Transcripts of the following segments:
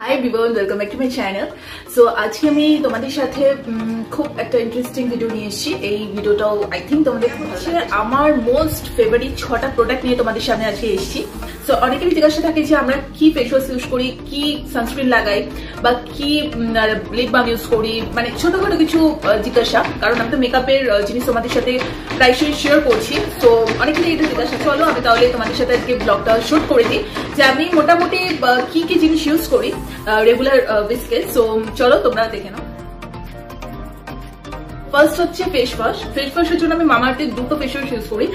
Hi everyone, welcome back to my channel. So আজকে আমি তোমাদের সাথে খুব একটা ইন্টারেস্টিং ভিডিও নিয়ে এসেছি। এই ভিডিওটাও আই থিঙ্ক তোমাদের হচ্ছে আমার মোস্ট ফেভারিট 6টা প্রোডাক্ট নিয়ে তোমাদের সামনে আজকে এসেছি। সো অনেকেরই জিজ্ঞাসা থাকে যে আমরা কি ফেস ওয়াশ ইউজ করি, কি সানস্ক্রিন লাগাই, বা কি লিপ বাম ইউজ করি, মানে ছোটখাটো কিছু জিজ্ঞাসা। কারণ আমি তো মেকআপের জিনিস তোমাদের সাথে প্রায়শই শেয়ার করছি। তো অনেকেরই এটা জিজ্ঞাসা। চলো আমি তাহলে তোমাদের সাথে আজকে ব্লগটা শুট করে দিই যে আমি মোটামুটি কি কি জিনিস ইউজ করি রেগুলার বেসিসে। সো চলো তোমরা দেখে নাও। ফার্স্ট হচ্ছে ফেস ওয়াশ। ফেস ওয়াশের জন্য আমি মামাআর্থের দুটো ফেস ওয়াশ ইউজ করি।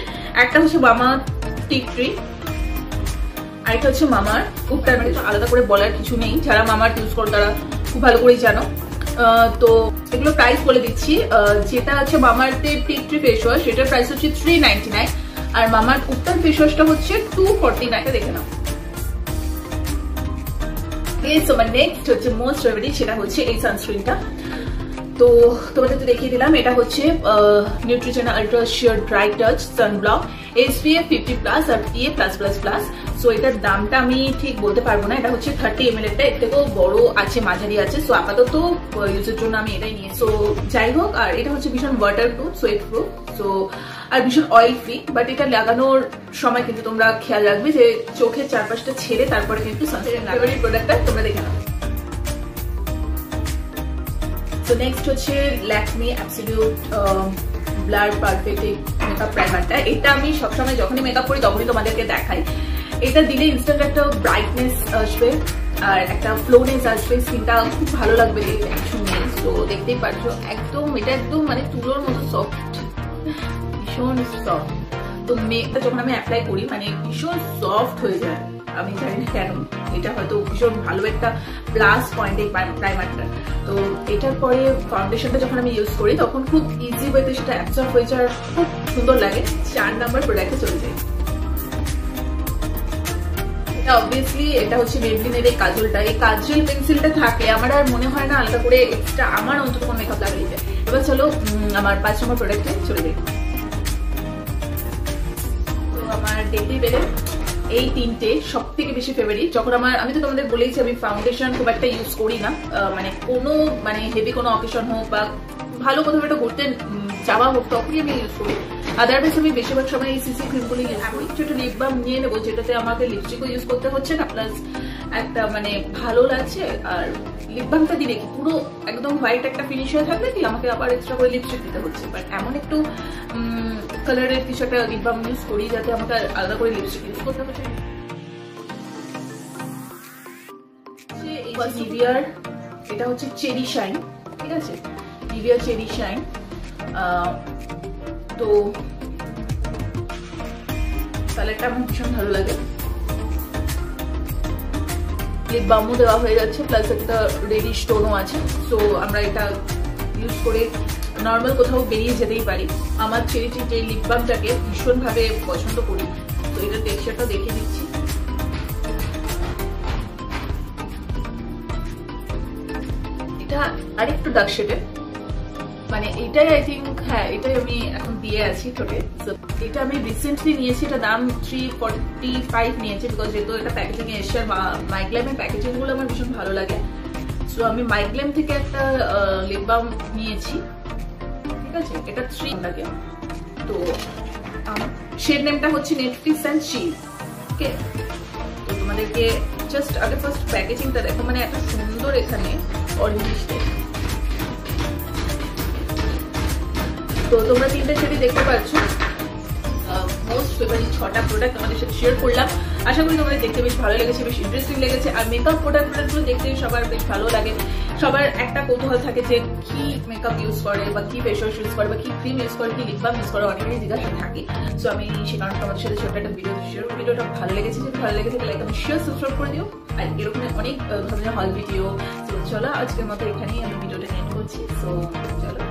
একটা হচ্ছে মামাআর্থ টি ট্রি, আরেকটা হচ্ছে মামাআর্থ উত্তর। মানে আলাদা করে বলার কিছু নেই, যারা মামাআর্থ ইউজ করো তারা খুব ভালো করেই জানো। তো এগুলো প্রাইস বলে দিচ্ছি। যেটা আছে মামাআর্থের টি ট্রি ফেস ওয়াশ, এটার প্রাইস হচ্ছে 399, আর মামাআর্থ উত্তর ফেস ওয়াশটা হচ্ছে 249। দেখে নাও। নেক্সট হচ্ছে মোস্ট ফেভারিট, সেটা হচ্ছে এই সানস্ক্রিনটা। তো তোমাদের তো দেখিয়ে দিলাম। এটা হচ্ছে Neutrogena ultra sure dry touch sunblock, SPF 50+ আর PA+++। সো এটার দামটা আমি ঠিক বলতে পারবো না। এটা হচ্ছে 30 ml এর থেকেও বড় আছে, মাঝারি আছে। সো আপাতত ইউজের জন্য আমি এটাই নিয়ে। সো যাই হোক, আর এটা হচ্ছে ভীষণ water proof, sweat proof, so আর ভীষণ অয়েল ফ্রি। বাট এটা লাগানোর সময় কিন্তু তোমরা খেয়াল রাখবে যে চোখের চারপাশটা ছেড়ে তারপরে কিন্তু সানস্ক্রিন লাগাবে। প্রোডাক্টটা তোমরা দেখে নাও। সো নেক্সট হচ্ছে Lakme absolute blur perfect makeup প্রাইমারটা। এটা আমি সবসময় যখনই মেকআপ করি তখনই তোমাদেরকে দেখাই। এটা দিলে ইনস্ট্যান্ট একটা ব্রাইটনেস আসবে আর একটা ফ্লোনেস আসবে, স্কিনটা খুব ভালো লাগবে কিছু নেই। তো দেখতেই পাচ্ছ একদম, এটা একদম মানে তুলোর মতো সফট, ভীষণ সফট। তো মেকটা যখন আমি অ্যাপ্লাই করি মানে ভীষণ সফট হয়ে যায়। আমি জানি না কেন, এটা হয়তো ভীষণ ভালো একটা প্লাস পয়েন্ট এই প্রাইমারটা। তো এটার পরে ফাউন্ডেশনটা যখন আমি ইউজ করি তখন খুব ইজি ওয়েতে সেটা অ্যাবজর্ব হয়ে যায়, খুব সুন্দর লাগে। 4 নাম্বার প্রোডাক্টে চলে যায়। অবভিয়াসলি এটা হচ্ছে মেবলিনের এই কাজলটা। এই কাজল পেন্সিলটা থাকলে আমার আর মনে হয় না আলাদা করে এক্সট্রা আমার অন্তত কোনো মেকআপ লাগাই যায়। এবার চলো আমার 5 নম্বর প্রোডাক্টে চলে যাই। তো আমার দেখতেই পেলে এই তিনটে সব থেকে বেশি ফেভারিট। যখন আমি তো তোমাদের বলেইছি আমি ফাউন্ডেশন খুব একটা ইউজ করি না। মানে কোনো হেভি কোনো অকেশন হোক বা ভালো কোথাও একটা ঘুরতে যাওয়া হোক তখনই আমি ইউজ করি। আদারওয়াইজ আমি বেশিরভাগ সময় এই সিসি ক্রিমগুলো ইউজ করি। ছোট লিপ বাম নিয়ে নেবো যেটাতে আমাকে লিপস্টিকও ইউজ করতে হচ্ছে না, প্লাস একটা মানে ভালো লাগছে। আর লিপ বামটা দিলে কি পুরো একদম হোয়াইট একটা ফিনিশ হয়ে থাকবে, কি আমাকে আবার এক্সট্রা করে লিপস্টিক দিতে হচ্ছে। বাট এমন একটু কালারের কিছু একটা লিপ বাম ইউজ করি যাতে আমাকে আলাদা করে লিপস্টিক ইউজ করতে হচ্ছে। নিভিয়ার এটা হচ্ছে চেরি শাইন, ঠিক আছে, নিভিয়া চেরি শাইন। তো কালারটা আমার ভীষণ ভালো লাগে। লিপ বামও দেওয়া হয়ে যাচ্ছে, প্লাস একটা রেডিশ টোনও আছে। সো আমরা এটা ইউজ করে নর্মাল কোথাও বেরিয়ে যেতেই পারি। আমার চেরিটি যে লিপ বামটাকে ভীষণভাবে পছন্দ করি। তো এটার টেক্সচারটা দেখে দিচ্ছি। এটা আরেকটু ডার্ক শেডের, মানে এটাই আই থিঙ্ক, হ্যাঁ এটাই আমি এখন দিয়ে আছি ঠোঁটে। এটা আমি রিসেন্টলি নিয়েছি, এটা দাম 345 নিয়েছি, বিকজ যেহেতু এটা প্যাকেজিং এ এসে। আর মাইগ্ল্যামের প্যাকেজিং গুলো আমার ভীষণ ভালো লাগে। সো আমি মাইগ্ল্যাম থেকে একটা লিপ বাম নিয়েছি, ঠিক আছে। এটা 3 লাগে। তো শেড নেমটা হচ্ছে নেটফ্লিক্স অ্যান্ড চিল। ওকে, তো তোমাদেরকে জাস্ট আগে ফার্স্ট প্যাকেজিংটা দেখো, মানে এত সুন্দর এখানে অরেঞ্জ। তো তোমরা 3টা শেডই দেখতে পাচ্ছ। মোস্ট ফেভারিট 6টা প্রোডাক্ট আমাদের সাথে শেয়ার করলাম। আশা করি তোমাদের দেখতে বেশ ভালো লেগেছে, বেশ ইন্টারেস্টিং লেগেছে। আর মেকআপ প্রোডাক্টগুলো দেখতে সবার বেশ ভালো লাগে। সবার একটা কৌতূহল থাকে যে কি মেকআপ ইউজ করে, বা কি ফেস ওয়াশ ইউজ করে, বা কি ক্রিম ইউজ করে, কি লিপ বাম ইউজ করে, অনেকেরই জিজ্ঞাসা থাকে। সো আমি সে কারণে তোমাদের সাথে ছোট্ট একটা ভিডিও শেয়ার। ভিডিওটা ভালো লেগেছে, যদি ভালো লেগেছে লাইক আমি শেয়ার সাবস্ক্রাইব করে দিও। আর এরকম অনেক ধরনের হল ভিডিও। চলো আজকের মতো এখানেই আমি ভিডিওটা এন্ড করছি। সো চলো।